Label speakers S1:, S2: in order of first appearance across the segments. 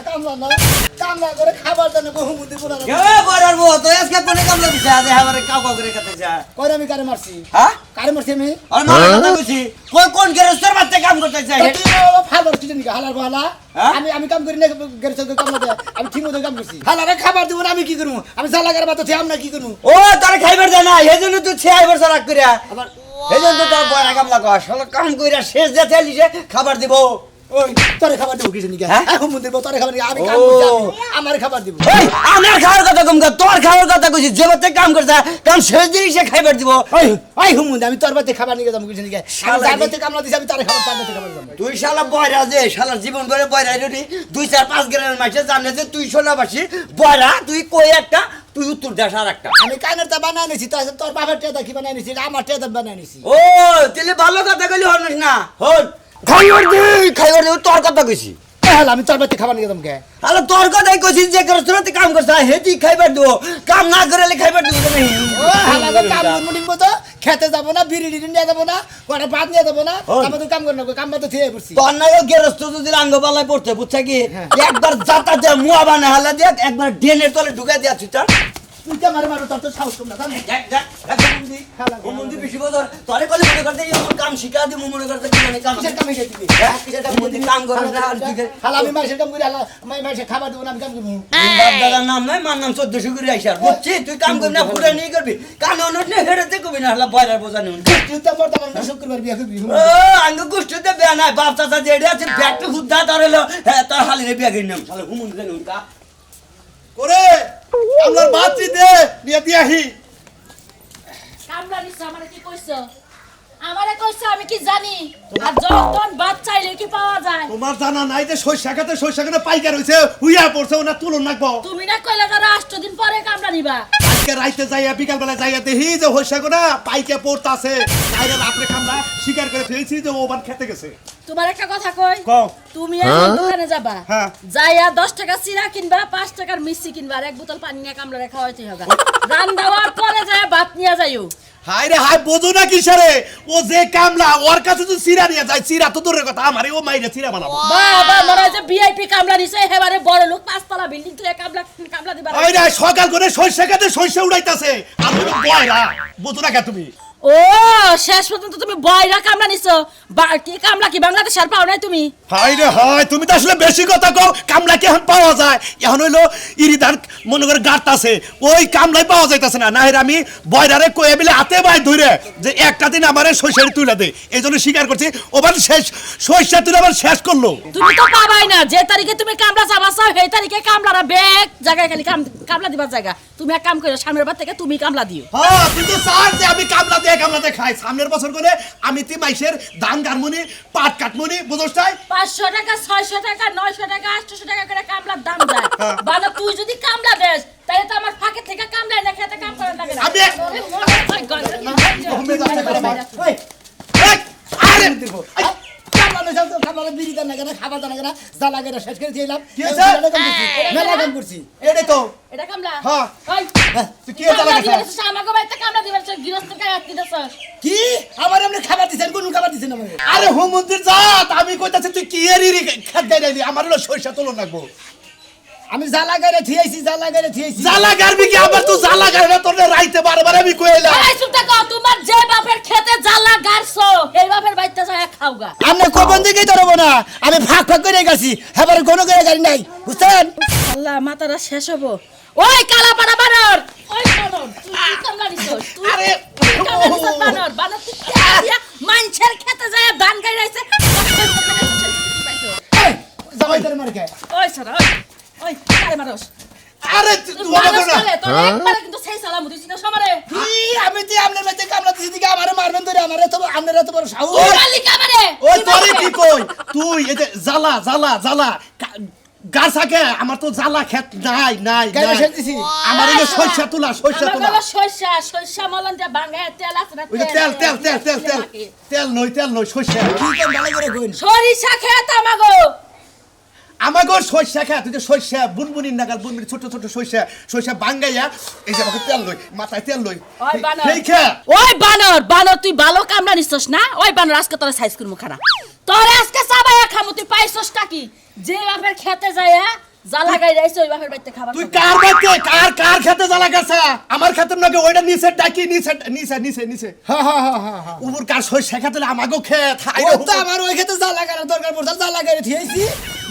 S1: কামলা না কামলা করে খাবার জন্য বহুমুদি পুরা
S2: কে বড়ার বউ তো আজকে কোনে কামলা দিছে আজ আমারে কাউ কাউ করে কথা যা
S1: কইরা আমি কারে মারছি
S2: হ্যাঁ
S1: কারে মারছি আমি
S2: আর মারা কথা কইছি কোন গেরস্তের বাচ্চা কাম করতে চাই
S1: ফালর কি জানি হালার বলা
S2: হ্যাঁ?
S1: আমি কাম করি না গেরছে তো কাম না আমি ঠিক মতো কাম করছি হালারে খাবার দিব না আমি কি করব আমি জালাগার বাতো থে আমরা কি করব
S2: ও তোরে খাইবার দে না এজন্য তুই 6 বছর রাগ করিয়া
S1: আবার
S2: এজন্য তোর বড় কামলা কর শালা কাম কইরা শেষ যেতে লিছে খাবার দিব
S1: ওই তোরে খাবার দিব কি জানি
S2: হ্যাঁ?
S1: এখন মন দিব তোরে খাবার আমি কাম করছি আমার খাবার দিব
S2: এই আমার খাওয়ার কথা কম কর তোর খাওয়ার কথা কইছি জগতে কাম করছ কাম শেষ দিন সে খাইবার দিব
S1: ওই ওই হুমুন আমি তোর বাতে খাবার নিয়ে যাবো কি জানি
S2: শালা
S1: যার বাতে কামলা দিছি আমি তোরে খাবার তার বাতে খাবার দিব
S2: তুই শালা বয়রা যে শালা জীবন করে বয়রা রেডি 2-4-5 গ্রামের মাঝে জানে যে তুই সোনাবাসী বয়রা তুই কই একটা তুই উত্তর দেশ আর একটা
S1: আমি কানের তা বানাই নিছি তোর বাবার টেদা কি বানাই নিছি আমার টেদা বানাই নিছি
S2: ও তাহলে ভালো কথা কইলি হনস না হন খাইবার দে তোর কথা কইছি
S1: তাহলে আমি তোর বাতে খাবার নিয়ে যাবো কে
S2: আরে তোর কথাই কইছি যে রেস্টুরেন্টে কাম করছ হেতি খাইবার দিব কাম না করলে খাইবার দিব না
S1: ও হালাগো কাম মুনিং মতো খেতে যাব না বিড়ি নিয়ে যাব না কোটা ভাত নিয়ে যাব না আমি তো কাম করব কাম তো থিয়ে পড়ছি
S2: তোর না গেরস্ত যদি আঙ্গবালায় পড়তে বুঝছা কি একবার জাতা দে মুয়া বানা হালা দেখ একবার ডেনের তলে ঢুকাই দিয়াছি তার
S1: তুই কে মারে মারো তোর তো সাহস কম না জান
S2: দেখ দেখ ও মন্দির বেশি বদর তোরে কলে মনে করতে এমন কাম শিখা দি মনে করতে কি জানি কাম
S1: কিসের কামে গেছিবি
S2: কিসের মন্দির কাম করে না আর তুই
S1: হালা আমি মাসের কাম করি হালা মাসে খাবার দেব না আমি কাম করব
S2: বাপ দাদার নাম নাই মার নাম 1400 করে আইসার বুঝছি তুই কাম করবি না পুরা নিয়ে করবি কান অনট নে হেড়েতে কবি না হালা বয়রার বোঝা নিউন
S1: তুই তো মরতে পারবি না শুক্রবার বিয়া করবি
S2: ও আঙ্গ গোষ্ঠীতে বিয়া নাই বাপ চাচা যেডি আছে ব্যাগটা হুদ্দা তার হলো হ্যাঁ তার হালিরে বিয়া কিনাম শালা হুমুন জানি উনকা
S3: করে আমার মাতৃ দে নিয়ে দিয়াহি
S4: কামলা নিছ আমারে কি কইছো আমারে কইছো আমি কি জানি আর যখন বাদ চাইলে কি পাওয়া যায়
S3: তোমার জানা নাই যে শস্যাখাতে পাইকার হইছে হুইয়া পড়ছে ওনা তুলন নাকবো
S4: তুমি না কইলা যারা 8 দিন পরে কামলা নিবা
S3: আজকে রাইতে যাইয়া বিকাল বেলা যাইয়া দেখি যে শস্যাখানা পাইকে পড়তাছে বাইরে রাত্রে খামলা শিকার করে ফেলছি যে ও বান খেতে গেছে
S4: তোমার একটা কথা কই
S3: কও
S4: তুমি এখন দোকানে যাবা
S3: হ্যাঁ।
S4: যাইয়া 10 টাকা চিরা কিনবা 5 টাকার মিষ্টি কিনবা আর এক বোতল পানি নিয়ে কামলা রেখা হইতে হবে রান দেওয়ার পরে যায় ভাত নিয়ে যাইও
S3: হাই রে হাই বোঝো না কিসেরে ও যে কামলা ওর কাছে তো চিরা নিয়ে যায় চিরা তো দূরের কথা আমারে ও মাইরে চিরা বানাবো
S4: বাবা মনে হয় যে ভিআইপি কামলা নিছে এবারে বড় লোক পাঁচতলা বিল্ডিং তুই কামলা দিবা
S3: ওই রে সকাল করে শস্যাখাতে শস্য উড়াইতাছে আর তুমি বয়রা বোঝো না কে তুমি
S4: ও শেষ পর্যন্ত তুমি বয়রা কামলা নিছো কি কামলা কি বাংলাদেশ আর পাও নাই তুমি
S3: হাই রে হাই তুমি তো আসলে বেশি কথা কও কামলা কি এখন পাওয়া যায় এখন হইলো ইরিদার মনে করে গাঁট আছে ওই কামলাই পাওয়া যাইতাছে না না আমি বয়রারে কয়ে বিলে হাতে বাই ধরে যে একটা দিন আমারে শস্যের তুলে দে এই জন্য স্বীকার করছি ওবার শেষ শস্য তুলে আবার শেষ করলো
S4: তুমি তো পাবাই না যে তারিখে তুমি কামলা যাবা চাও সেই তারিখে কামলারা বেগ জায়গায় খালি কামলা দিবার জায়গা তুমি এক কাম করো সামনের বার থেকে তুমি কামলা দিও
S3: হ্যাঁ কিন্তু স্যার যে আমি কামলাতে খাই সামনের বছর করে আমি তি মাইসের ধান গারমুনি পাট কাটমুনি বুঝছ তাই
S4: 500 টাকা 600 টাকা 900 টাকা 800 টাকা করে কামলার দাম যায় বাবা তুই যদি কামলা দেস তাহলে তো আমার ফাঁকে থেকে কামলা না খেতে কাম করা লাগে না
S3: আমি-
S4: ওরে মনে হয়
S1: ওই
S3: এই, আরে
S1: দিব কামলা না যাও কামলা বিড়ি দাও না কেন খাবার দাও না কেন জালাগারে শেষ করে দিলাম
S3: কি হয়েছে?
S1: মেলা কাম করছি
S3: এটাই তো
S4: এটা কামলা
S3: হ্যাঁ।
S4: ওই
S3: তুই কি এটা লাগাইছিস?
S4: আমাকে বাইতে কামলা দিবেন গৃহস্থ কাজ দিতেছ
S1: কি আমার এমনি খাবার দিছেন কোন খাবার দিছেন আমাকে
S3: আরে হো মন্দির জাত আমি কইতাছি তুই কি এর খাদ দেইলি আমার হলো সরিষা তুলন লাগবো
S1: আমি জালাগারে থিয়েছি
S3: জ্বালা গারবি কি আবার তুই জ্বালা গারবে তোর রাইতে বারবার আমি কইলা
S4: এই সুতা কও তোমার যে বাপের খেতে জ্বালা গারছো এই বাপের বাইতে যায় খাওগা
S1: আমরা কোবন দিকেই ধরবো না আমি ফাঁক করে গেছি এবার কোনো করে গাড়ি নাই বুঝছেন
S4: আল্লাহ মাতারা শেষ হবো ওই কালা পাড়া বানর ওই বানর তুই কি কামলা নিছস তুই
S3: আরে,
S4: তুই কামলা নিছস বানর বানর তুই খেতে দিয়া মাইনছের খেতে যায় ধান গাইরাইছে
S1: এই জামাই তোর মার কে
S4: ওই সারা ওই কারে মারস
S3: আরে
S4: তুই
S3: তুই
S4: মানুষ
S3: না
S4: করে তোর একবারে কিন্তু সেই সালাম দিছিস না সবারে
S1: কি আমি তো আপনার মধ্যে কামলা দিছি দিকে আমারে মারবেন ধরে আমারে তো আপনারা তো বড় সাহস
S4: তুই মালিক আমারে
S3: ওই তোরে কি কই তুই এই যে জ্বালা গাছাকে আমার তো জ্বালা খেত নাই
S1: গায়ে শেষ দিছি
S3: আমার এই সরষা তুলা
S4: আমার গলা সরষা মলন দিয়া বাঙ্গায় তেল আছে না
S3: ওই যে তেল নই সরষা
S1: কি কোন ভালো করে কইন
S4: সরিষা খেত আমাগো
S3: আমাকে সরষা খা তুই যে সরষা বুনবুনির নাগাল বুনবুনি ছোট সরষা বাঙ্গাইয়া এই যে আমাকে তেল লই মাথায় তেল লই
S4: ওই বানর
S3: সেই খা
S4: ওই বানর তুই ভালো কামড়া নিছস না ওই বানর আজকে তোর সাইজ করমু খানা তোর আজকে চাবায়া খামু তুই পাইছস টা কি যে বাপের খেতে যায় যা লাগাই রাইছে ওই বাপের বাড়িতে খাবার
S3: তুই
S4: খাবো।
S3: কার খেতে জ্বালা গেছে আমার খেতে নাকি ওইটা নিচে ডাকি নিচে
S1: হ্যাঁ হ্যাঁ হ্যাঁ হ্যাঁ হ্যাঁ
S3: উপর কার সই শেখাতে আমাকেও খেত
S1: ও তো আমার ওই ক্ষেত্রে যা লাগানোর দরকার পড়ছে যা লাগাই থিয়েছি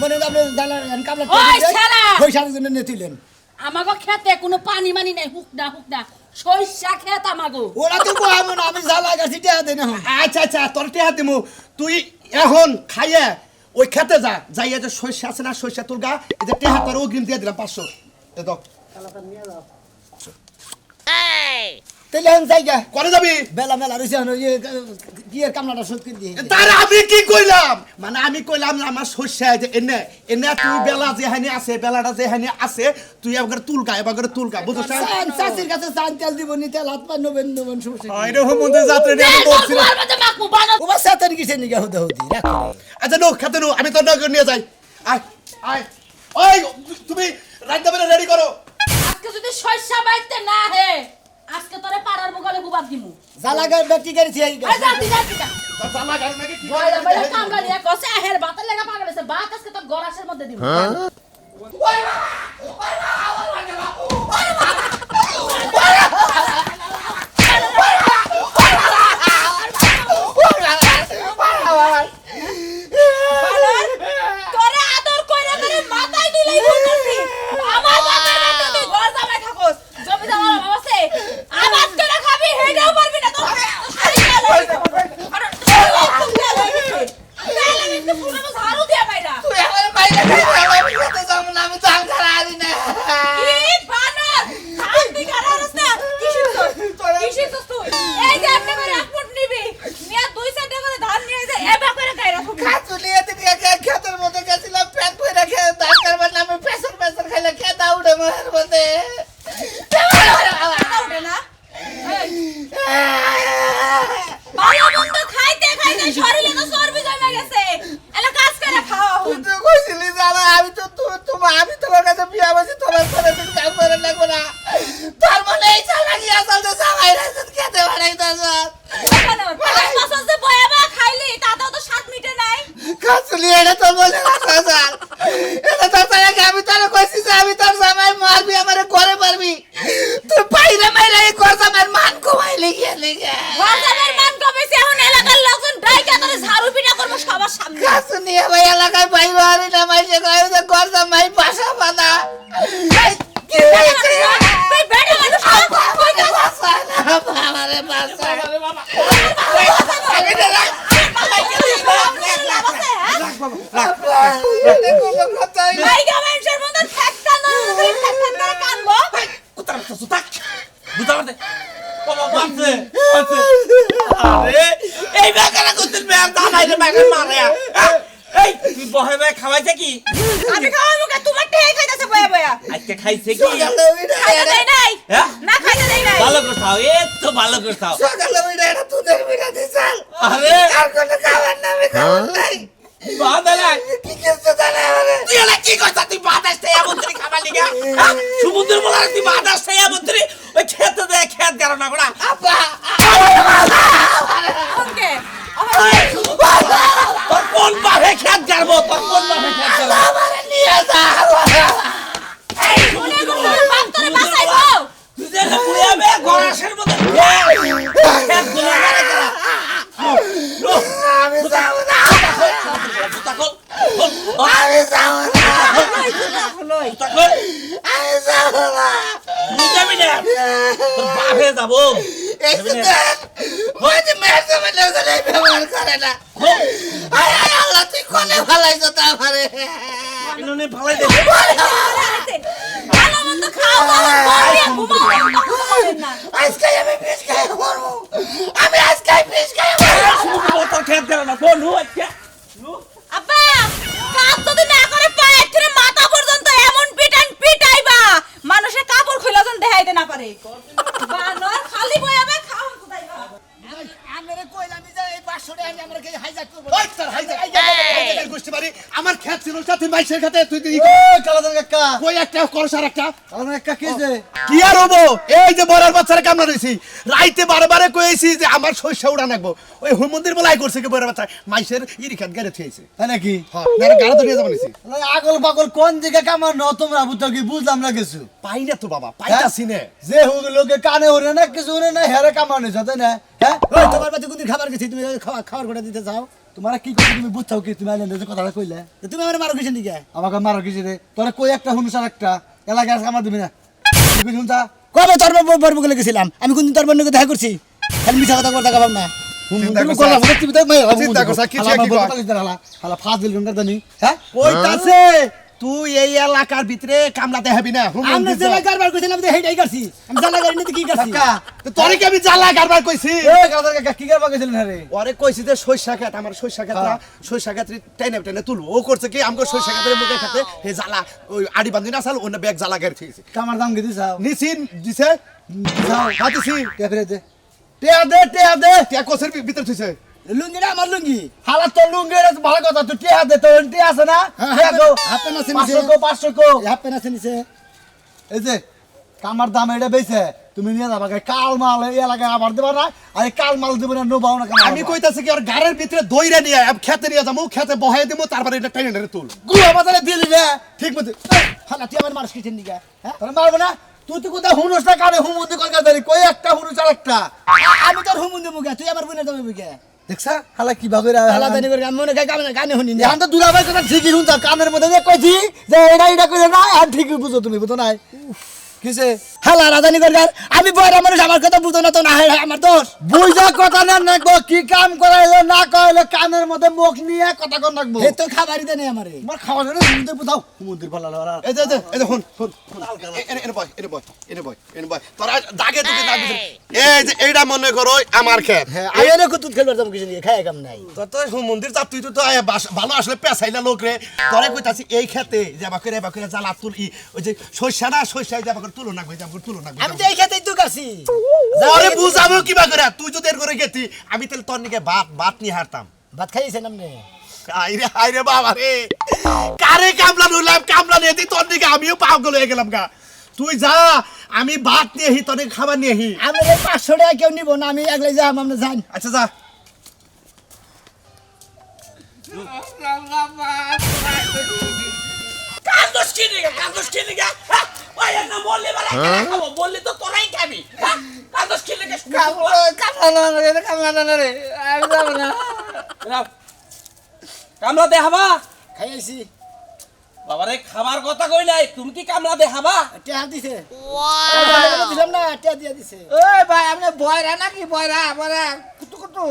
S1: মানে আপনি জ্বালা কামলা
S4: ওই শালা!
S1: পয়সার জন্য নিয়েছিলেন
S4: আমাগো খেতে কোনো পানি মানি নাই হুক না সরিষা খেত আমাগো
S1: ওরা তো কহাবো না আমি যা লাগাছি টেহা দেন এখন
S3: আচ্ছা তোর টেহা দিমু তুই এখন খাইয়ে ওই খেতে যা যাইয়া যে সর্ষে আছে না সর্ষে তোর গা এই যে টেহা তোর অগ্রিম দিয়ে দিলাম 500 এ দাও
S1: তাহলে এখন জায়গা
S3: করে যাবি
S1: বেলা মেলা রয়েছে এখন ওই কি কামলাটা শোধ করে দিয়ে
S3: তার আমি কি কইলাম মানে আমি কইলাম না আমার সর্ষে যে এনে তুই বেলা যে হানি আছে বেলাটা যে হানি আছে তুই একবার তুলকা বুঝছ না
S1: চাষির কাছে চান তেল দিব নি তেল হাত পা নবেন সমস্যা কি?
S3: এরকম মধ্যে যাত্রা নিয়ে আমি বলছিলাম
S1: ও বা সাতার কিসে নিয়ে হতে হতে রাখো
S3: আচ্ছা নো খেতে নো আমি তোর নগর নিয়ে যাই আয় ওই তুমি রাইতে বেলা রেডি করো
S4: আজকে যদি সরিষা বাইতে না হে আজকে তোরে পাড়ার বগলে গুবাদ দিমু
S1: যা লাগাই ব্যক্তি করেছি এই
S4: এই যা দিদা
S3: তোর জামা গাড়ি নাকি কি
S4: বয়রা বয়রা কামলা নিয়ে কসে হের বাতের লাগা পাগল হইছে বাত আজকে তোর গরাসের মধ্যে দিমু তোরে আদর কইরা করে মাথায় দিলেই বলতাছি আমার বাবার বাড়িতে তুই ঘর জামাই থাকোস জমি জমা বাবাছে আবাদ করে খাবি হেডাও পারবি না তো শাড়ি গেল আরে তাহলে আমি তো পুরো ঝাড়ু দিয়া বাইরা
S2: তুই আমার বাইরে আমি খেতে যাব না আমি ধান ছাড়া আনি না
S4: কি বানর খান দি গারারস না কিসির তুই এই যে আপনি করে আপন নিবি নিয়া 2-4 টাকা করে ধান নিয়ে যায় এবা করে খাই রাখো
S2: খাতুলিয়ে দিকে খেতের মধ্যে গেছিলাম প্যাক করে রেখে ধান কারবার নামে প্রেসার খাইলে খেতা উঠে মনের মধ্যে
S4: উঠে না ভালো মন্দ খাইতে খাইতে শরীরে তো চর্বি জমে গেছে এলা কাজ করে খাও
S2: তুই তো কইছিলি জানা আমি তো আমি তোমার কাছে বিয়া বসে তোমার করে তুমি কাম করে লাগবে না তার মানে এই চালাকি আসল তো সবাই রাস্তা খেতে বাড়াইতাছ
S4: পছন্দ বয়াবা খাইলি তাতেও তো স্বাদ মিটে নাই
S2: খাতুলি এটা তো বলে কথা স্যার এটা তো তাকে আমি তোর কইছি যে আমি তোর জামাই মারবি আমারে করে পারবি তুই পাইরে মাইরে এই কর জামাই মান কমাইলি গেলি
S4: বাজারের মান কমেছে এখন এলাকার লোকজন ডাইকা করে ঝাড়ু পিটা করব সবার সামনে
S2: খাতুলি ভাই এলাকায় বাইরে আরে না মাইছে কই যে কর জামাই বাসা বাঁধা কি হইছে
S4: তুই বেড়ে মানুষ কই যা
S2: বাসা না আমারে বাসা
S4: ভাই গামেন্সের মধ্যে ঠেকটা না তুই ঠেকটা করে কানবো
S2: এই বেকারা করতে মেয়ার দানাইরে বেকার মারে
S5: এই তুই বহে বহে খাওয়াইছে কি
S4: আমি খাওয়াবো কে তোমার ঠেই খাইতাছে বয়া বয়া
S5: আজকে খাইছে কি
S4: খাইতে দেই নাই
S5: হ্যাঁ?
S4: না খাইতে দেই নাই
S5: ভালো করে খাও এ তো ভালো করে খাও
S2: সকালে ওইটা এটা তোদের বিনা দিছাল
S5: আরে
S2: আর কোনো খাবার নামে খাবার নাই
S5: বাদালা
S2: কি কিছু জানা আমারে
S5: তুই এলা কি করছিস তুই বাতাস থেকে আমন্ত্রী খাবার লিগা সমুদ্র বলার তুই বাতাস থেকে আমন্ত্রী ওই খেতে দে খেত গেল না গোড়া
S2: আপা
S4: ওকে
S5: তোর কোন পাহে খেত গারবো তোর কোন পাহে খেত গারবো
S2: আমারে নিয়ে যা
S4: এই শুনে গো বাপ তোরে বাঁচাইবো
S5: তুই যে পুয়াবে গরাসের মধ্যে খেত গুলো মারা গেল
S2: আমি যাব না
S5: তাকল
S2: আমি যাব না
S5: তাকল
S2: আমি যাব না
S5: তুই যাবি না তোর বাপে যাবো
S2: এই সুদান ওই যে মেয়েছে বলে গেলে ব্যবহার করে না আয় আয় আল্লাহ তুই কোনে ভালাইছ তা আমারে
S5: ইননে ভালাই দে
S4: ভালো মন্দ খাও বলিয়া ঘুমাও না
S2: আজকে আমি বিষ খাই মরবো আমি আজকে বিষ খাই মরবো
S5: সমুদ্র তোর খেত গেল না কোন হু আজকে
S4: আব্বা কাজ যদি না করে পায়ে থেকে মাথা পর্যন্ত এমন পিটাইবা মানুষের কাপড় খুলে যখন দেখাইতে না পারে বানর খালি বয়াবে খাও কোথায়
S1: আমরা কইলাম যে এই 500 টাকা আমরা কে হাইজাক করব
S3: ওই তোর হাইজার গোষ্ঠী বাড়ি আমার খেত ছিল সাথে মাইসের খাতে তুই তুই
S2: কালাদান কাকা
S3: কই একটা করছ আর একটা
S2: কালাদান কাকা কি হইছে
S3: কি আর হবো এই যে বড়ার বাচ্চারা কামলা রইছি রাইতে বারে কইছি যে আমার শস্য উড়া নাকবো ওই মন্দির বলাই করছে কি বড়ার বাচ্চা মাইসের ইরিখাত গাড়ি থইছে
S2: তাই নাকি
S3: হ্যাঁ গাড়ি গাড়ি ধরে যাবো নিছি
S2: আগল পাগল কোন দিকে কামার ন তোমরা বুঝতো কি বুঝলাম না কিছু
S3: পাই না তো বাবা পাইতাছি না
S2: যে হুগ লোকে কানে ওরে না কিছু ওরে না হেরে কামার নিছ তাই না হ্যাঁ
S1: ওই তোমার বাড়িতে কোনদিন খাবার গেছি তুমি খাবার করে দিতে চাও
S2: তোমার কি করে তুমি বুঝছাও কি তুমি আইলেন যে কথাটা কইলে
S1: তো তুমি আমার মারো কিছু দিকে
S2: আমাকে মারো কিছু রে তোরা কই একটা হুনুস আর একটা এলাকায় আর কামার দিবি না তুই শুনতা
S1: কবে তোর বর্ব গেলে গেছিলাম আমি কোনদিন তোর বর্ণকে দেখা করছি খালি মিছা কথা করতে গাবাম না
S3: চিন্তা
S2: তুমি
S3: করছা।
S2: গলা ফুটে তুমি তো
S3: চিন্তা করছা, কি চেয়ে কি কয়?
S2: হালা ফাজ দিল গঙ্গা জানি হ্যাঁ
S3: কইতাছে তুই এই এলাকার ভিতরে কামলা দেখাবি না
S1: আমরা জেলা কারবার করছিলাম তো হেইটাই করছি আমি জেলা গাড়ি নিতে কি করছি
S2: কাকা
S3: তোরে কি আমি জ্বালা কারবার কইছি
S2: এ কালাদান কাকা কি করবা গেছিলেন রে
S3: ওরে কইছি যে সইষা খেত আমার সইষা খেতরা সইষা খেত টেনে টেনে তুলবো ও করছে কি আমগো সইষা খেতের মুখে খেতে হে জ্বালা ওই আড়ি বান্ধি না চাল ওনে ব্যাগ জ্বালা গাড়ি থইছে
S2: কামার দাম কি দিছাও
S3: নিছিন দিছে হাতিছি
S2: তে ফিরে দে টিয়া দে
S3: টিয়া কোসের ভিতর থইছে
S1: লুঙ্গিটা আমার লুঙ্গি
S2: হালা তো লুঙ্গের ভালো কথা তুই টিয়া দে তো টিয়া আছে না
S1: হ্যাঁ,
S2: টিয়া গো
S1: হাফ প্যান্ট আছে নিচে।
S2: 500 কো
S1: হাফ প্যান্ট আছে নিচে
S2: এই যে কামার দাম এটা বেচে তুমি নিয়ে যাবা কাল মাল এই এলাকায় আবার দেবা না আর এই কাল মাল দেবো না নোবাও না
S3: আমি কইতাছি কি ওর গাড়ির ভিতরে দইরা নিয়ে খেতে নিয়ে যাবো খেতে বহাই দেবো তারপরে এটা টেনে টেনে তুল
S2: গুয়া বাজারে দিয়ে দিবে
S3: ঠিক মতো
S1: হালা তুই আমার মারস কিছু দিকে হ্যাঁ
S2: তোরা মারবো না তুই তো কোথায় হুনুস না কানে হুমুন্দি কলকাতা ধরি কই একটা হুনুস আর একটা
S1: আমি তোর হুমুন্দি মুখে তুই আমার বোনের দামে মুখে
S2: দেখছা হালা কি ভাবে
S1: হালা জানি করে আমি মনে গানে শুনি না
S2: এখন তো দুলাভাই কথা ঠিকই শুনতা কানের মধ্যে যে কইছি যে এটা কইলে না আর ঠিকই বুঝো তুমি বুঝো নাই কিসে
S1: হালা রাজানি করে আমি বয়রা মানুষ আমার কথা বুঝো না তো না হয় আমার দোষ
S2: বুঝা কথা না নাকবো কি কাম করাইলে না করাইলে কানের মধ্যে মুখ নিয়ে কথা কর নাকবো
S1: হে তো খাবারই দেনে আমারে
S2: তোমার খাওয়া জন্য হুমুন্দির বুঝাও হুমুন্দির ভালো লাগা
S3: এই যে এই যে শুন এনে বয় তোরা দাগে তুই না বুঝছিস এই যে এইটা মনে করো আমার খেত
S1: আমি এনে কুতুত খেলবার যাবো কিছু নিয়ে খাই কাম নাই
S3: তোর তো মন্দির যা তুই তো ভালো আসলে পেছাইলা লোক রে তোরে কইতাছি এই খেতে যাবা করে জ্বালা তুলি ওই যে শস্য না শস্যাই যাবা করে তুলো না কই যাবা তুলো না
S1: আমি তো এই খেতেই তো কাছি
S3: আরে বুঝাবো কিবা করে তুই যদি এর করে গেতি আমি তাহলে তোর নিকে ভাত নিয়ে হারতাম
S1: ভাত খাইছেন আপনি
S3: আইরে বাবা রে কারে কামলা নইলাম কামলা নিয়ে দি তোর নিকে আমিও পাগল হয়ে গেলাম গা তুই যা আমি ভাত নিয়ে হি তোর নিকে খাবার নিয়ে হি
S1: আমি এই 500 টাকা কেউ নিব না আমি একলাই যাম আপনি যান
S3: আচ্ছা যা
S5: কান্দোস কি নিগা ওই না বললি বলে খাবো বললি তো তোরাই খাবি কান্দোস কি নিগা কামলা দেখাবা
S1: খাই আইছি
S5: বাবারে খাবার কথা কই নাই তুমি কি কামলা দেখাবা
S1: টিয়া দিছে ওয়াও দিলাম না টিয়া দিয়া দিছে
S2: ওই ভাই আপনি বয়রা নাকি বয়রা বয়রা কুতু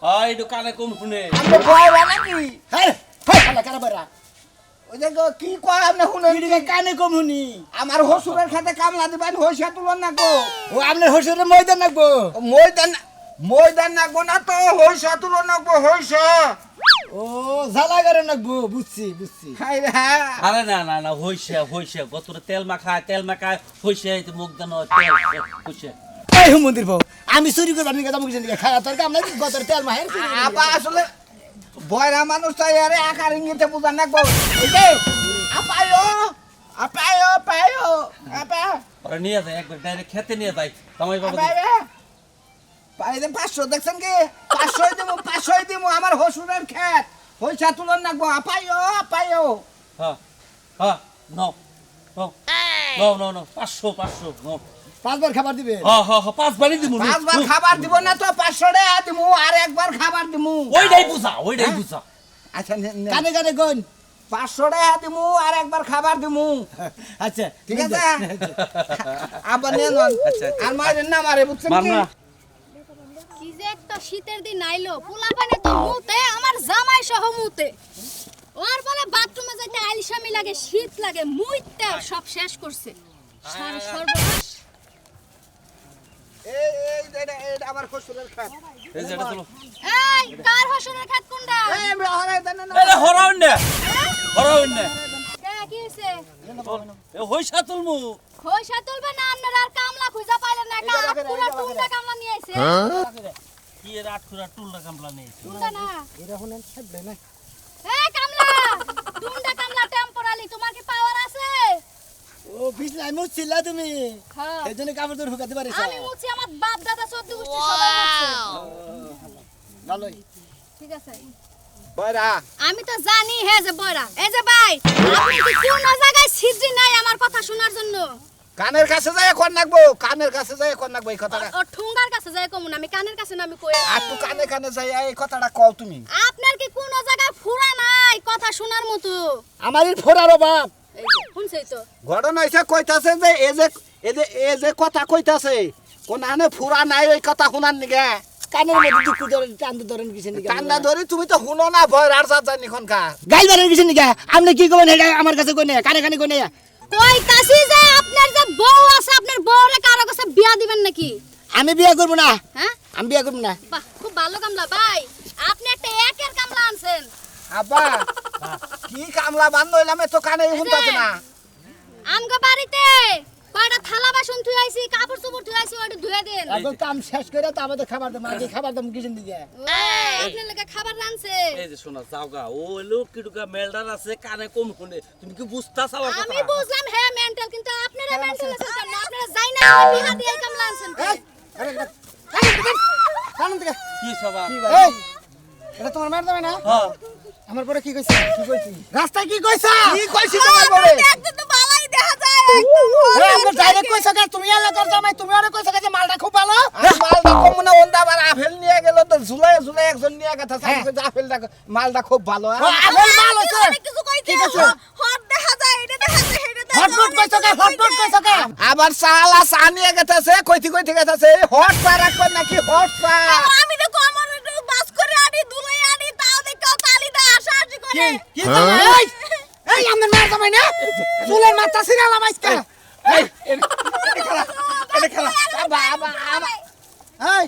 S5: হয় দোকানে কম শুনে
S2: আপনি বয়রা নাকি
S1: হ্যাঁ হ্যাঁ হালা কারবারা
S2: ওই যে কি কয় আপনি শুনেন
S1: বিড়িকে কানে কম শুনি
S2: আমার হসুরের খাতে কামলা দিবেন হইসা তুলন না গো
S1: ও আপনার হসুরের ময়দান নাকবো
S2: ময়দান নাকবো না তো হইসা তুলন নাকবো হইসা
S1: ও জ্বালা করে নাকবো বুঝছি
S2: হাই রে
S5: আরে না হইছে গতরে তেল মাখায় হইছে এই মুখ দান তেল হইছে
S1: এই মন্দির বউ আমি চুরি করে আমি যাবো কিছু নিয়ে খাওয়া তোর কাম নাই গতর তেল মাহের
S2: আপা আসলে বয়রা মানুষ তাই আরে আকার ইঙ্গিতে বুঝান নাকবো এই আপায়ো আপা
S5: ওরা নিয়ে যায় একবার ডাইরেক্ট খেতে নিয়ে যায় তামাই বাবা
S2: আপায়ো পাইলে 500 দেখছেন কি 500 দিমু আমার হসুরের ক্ষেত হইসা তুলন নাকবো আপায়ো
S5: হ্যাঁ নো 500 নো
S1: 5 বার খাবার দিবে
S5: হ্যাঁ 5 বারই দিমু
S2: 5 বার খাবার দিব না তো 500 টাকা দিমু আর একবার খাবার দিমু
S5: ওইটাই বুঝা
S2: আচ্ছা
S1: কানে কানে কোন
S2: 500 টাকা দিমু আর একবার খাবার দিমু
S1: আচ্ছা
S2: ঠিক আছে আবার নিয়ে নন আর মারেন না মারে বুঝছেন কি
S5: মারনা
S6: কি যে একটা শীতের দিন আইলো পোলাপানে তো মুতে আমার জামাই সহ মুতে ওর বলে বাথরুমে যাইতে আলসামি লাগে শীত লাগে মুইতে সব শেষ করছে সারা সর্বনাশ
S2: এই আমার হসুরের ক্ষেত
S5: এই যেটা চলো
S6: এই কার হসনের খাত কোনটা
S2: এই আমরা হরাই দেন না
S5: এই হরাউন না
S6: কে কি হইছে
S5: এ হইছা তুলমু
S6: পয়সা তুলবে না আপনারা আর কামলা খুঁজা পাইলেন না কা পুরো টুনটা কামলা নিয়ে আইছে
S5: কি এর আটকুরা টুলটা কামলা নেই
S6: টুনটা না
S1: এরা শুনেন থাকবে না
S6: এই কামলা টুনটা কামলা
S1: নাই মুছিলা তুমি
S6: হ্যাঁ।
S1: এই জন্য কাপড় তোর হুকাতে পারিস
S6: আমি মুছি আমার বাপ দাদা 14 গোষ্ঠী সবাই মুছে
S1: ভালোই
S6: ঠিক আছে
S2: বয়রা
S6: আমি তো জানি হে যে বয়রা এই যে ভাই আপনি কি কোন জায়গায় সিদ্ধি নাই আমার কথা শোনার জন্য
S2: কানের কাছে যায় কোন নাকবো কানের কাছে যায় কোন নাকবো এই কথাটা
S6: ও ঠুঙ্গার কাছে যায় কমু না আমি কানের কাছে না আমি কই
S2: আর তুই কানে কানে যায় এই কথাটা কও তুমি
S6: আপনার কি কোন জায়গায় ফুরা নাই কথা শোনার মতো
S1: আমারই ফোরারো বাপ
S6: এই যে শুনছই তো
S2: ঘটনা হইছে কইতাছে যে এই যে কথা কইতাছে কোন আনে ফুরা নাই ওই কথা শুনার নিগে
S1: কানের মধ্যে দুঃখ ধরেন টান ধরেন কিছু নিকা
S2: কান্না ধরি তুমি তো শুনো না ভয় আর জানি কোনকা
S1: গাই ধরেন কিছু নিকা আপনি কি করবেন এটা আমার কাছে কই না কানে কানে কই না
S6: কই তাসি যে আপনার যে বউ আছে আপনার বউরে কারো কাছে বিয়া দিবেন নাকি
S1: আমি বিয়ে করব না
S6: হ্যাঁ
S1: আমি বিয়ে করব না
S6: বাহ খুব ভালো কামলা ভাই আপনি একটা একের কামলা আনছেন
S2: আব্বা কি কামলা বান্ধ হইলাম তো কানে শুনতাছ না
S6: আমগো বাড়িতে কয়টা থালা বাসন থুই আইছি কাপড় চোপড় থুই আইছি ওটা ধুয়ে দেন
S1: এখন কাম শেষ করে তারপরে তো খাবার দাম আগে খাবার দাম কিছু দিকে
S6: আপনার লাগা খাবার রানছে
S5: এই যে শোনা যাওগা ও লোক কিটুকা মেলডার আছে কানে কম শুনে তুমি কি বুঝতাছ আমার কথা
S6: আমি বুঝলাম হ্যাঁ মেন্টাল কিন্তু আপনারা মেন্টাল আছেন কেন আপনারা যাই না বিয়া দিয়ে কামলা আনছেন
S1: কারণ থেকে
S5: কি সবা
S1: এই এটা তোমার মার দামে না
S5: হ্যাঁ
S1: আমার পরে কি কইছ কি কইছি রাস্তায় কি কইছ
S2: কি কইছি তোমার বলে
S4: দেখতে তো ভালোই দেখা যায়
S1: এই আমরা ডাইরেক্ট কইছ কে তুমি এলাকার জামাই তুমি আরে কইছ যে মালটা খুব ভালো
S2: মালটা কম না ওন্দা আবার আপেল নিয়ে গেল তো ঝুলাই ঝুলাই একজন নিয়ে গেছে আপেলটা মালটা খুব ভালো
S1: আপেল মাল হইছে
S4: অনেক কিছু কইতে হট দেখা যায় এটা দেখা যায় এটা দেখা
S1: হটপট কইছ কে হটপট কইছ কে
S2: আবার চালা চা নিয়ে গেছে কইতে গেছে হট চা রাখবেন নাকি হট চা
S4: আমি তো কমন বাস করে আনি দুলাই আনি তাও দেখো তালি দা আশাআশি করে
S1: কি এই এই আমরা মার জামাই না চুলের মাথা সিরালাম আজকে
S2: এই এটা খেলা আবা আবা আবা
S1: এই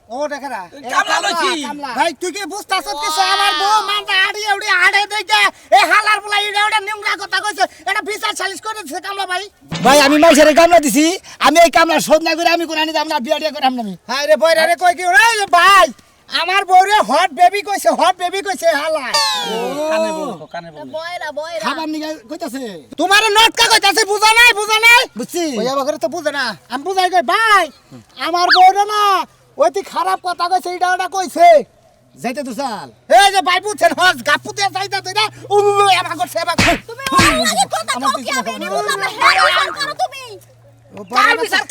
S1: ও দেখরা
S5: কামলা লইছি
S1: ভাই তুই কি বুঝতাছ কিছু আমার বউ মানটা আড়ি উড়ি আড়ে দেখে এ হালার বলা এটা নিংরা কথা কইছে এটা বিচার সালিশ করে দিছে কামলা ভাই ভাই আমি মাইসের কামলা দিছি আমি এই কামলা শোধ না করে আমি কোনানি দাম না বিয়া দিয়া করে আমি
S2: হাই রে বয়রা রে কই কি রে
S1: ভাই আমার বউরে হট বেবি কইছে হালা
S5: কানে বলবো কানে বলবো
S6: বয়রা বয়রা
S1: খাবার নিগা কইতাছে
S2: তোমার নটকা কইতাছে বুঝা নাই
S1: বুঝছি
S2: ওইয়া বকরে তো বুঝে না
S1: আমি বুঝাই কই ভাই আমার বউরে না ওইটি খারাপ কথা কইছে এটা ওটা কইছে যাইতে তো চাল
S2: এই যে ভাই বুঝছেন হস গাপুতে যাইতা তুইরা এমা করছে এমা
S4: তুমি ওর লাগে কথা কও কি আমি নি বুঝলাম না হ্যাঁ করো তুমি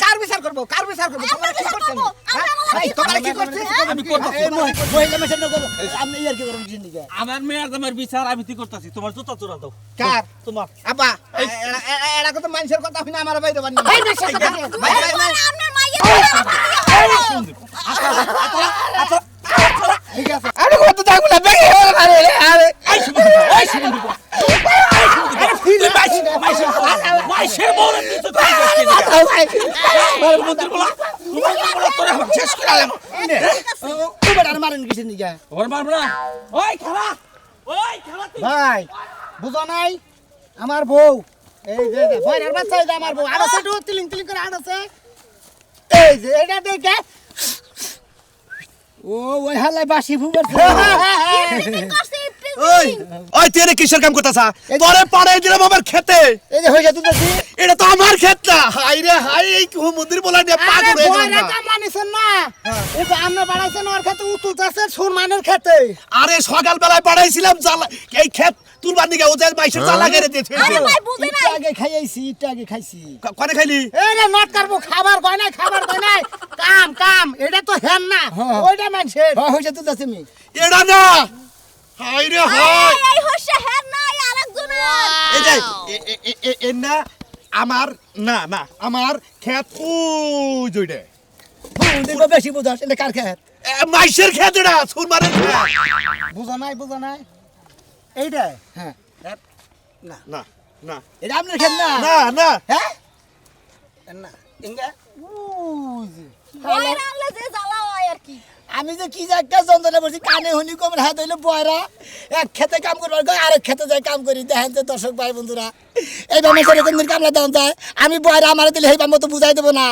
S2: কার বিচার করব তোমরা কি করছেন এই তোমরা কি করছিস
S5: আমি করব
S1: এই মহিলা মেশিন করব আপনি ইয়ার কি করেন জিন্দিগি
S5: আমার মেয়ের দামের বিচার আমি কি করতেছি তোমার জুতা চোরা দাও
S2: কার
S5: তোমার
S2: আব্বা এরা কত মানুষের কথা শুনে আমার বাইরে বানি ভাই
S4: আপনার মাইয়া
S1: ঠিক আছে
S2: আরে কত দাগুলা বেগে আরে আরে
S5: মাইশের বড় কিছু মন্দির বলা তোরা আমার শেষ করে আলাম
S1: তোমার আর মারেন কিছু নিগা
S5: ওর মারবো না ওই খেলা তুই
S1: ভাই বুঝো নাই আমার বউ এই যে বইরার বাচ্চা এই যে আমার বউ আর আছে একটু তিলিং তিলিং করে আর আছে এই যে এটা দেখে ও ওই হালাই বাসি ফুবের
S3: ওই ওই তুই এনে কিসের কাম করতাছা তোরে পাড়াই দিলাম আমার খেতে
S1: এই যে হয়ে যেত দেখি
S3: এটা তো আমার ক্ষেত না হাই রে হাই এই মন্দির বলা নিয়ে পাগল হয়ে
S1: বইরা
S3: গেলাম
S1: কামলা নিছেন না এই যে আমনে বাড়াইছেন ওর খেতে উতুল চাষের সুরমানের খেতে
S3: আরে সকাল বেলায় পাঠাইছিলাম জ্বালা এই ক্ষেত তুলবার দিকে ওদের মাইশের জ্বালা গেড়ে দিয়েছে
S4: আরে ভাই বুঝে
S1: একটু
S4: নাই
S1: আগে খাইছি একটু আগে খাইছি
S3: কনে খাইলি
S1: এই রে নট করবো খাবার কয় নাই কাম এটা তো হেন না ওইটা মানুষের হয়ে যেত দেখছি আমি
S3: এটা না হাই রে হাই
S4: এই হচ্ছে হ্যাঁ নাই আরেকজনের
S3: এই যে এ না আমার না না আমার ক্ষেত ওই জইডে
S1: দেখো বেশি বুঝাস এটা কার খেত
S3: মাইশের ক্ষেত এটা সুরমানের ক্ষেত
S1: বুঝা নাই এইটা হ্যাঁ
S3: না না
S1: এটা আপনার খেত না
S3: না না
S1: হ্যাঁ
S2: না ইঙ্গা
S4: বয়রা আনলে যে জ্বালা হয় আর কি
S1: আমি যে কি যে একটা যন্ত্রণা বলছি কানে হনি কম হাত হইলো বয়রা এক খেতে কাম করবার গো আরেক খেতে যাই কাম করি দেখেন যে দর্শক ভাই বন্ধুরা এইভাবে সেরকম কামলা দেওয়া যায় আমি বয়রা আমার দিলে সেইভাবে মতো বুঝাই দেবো না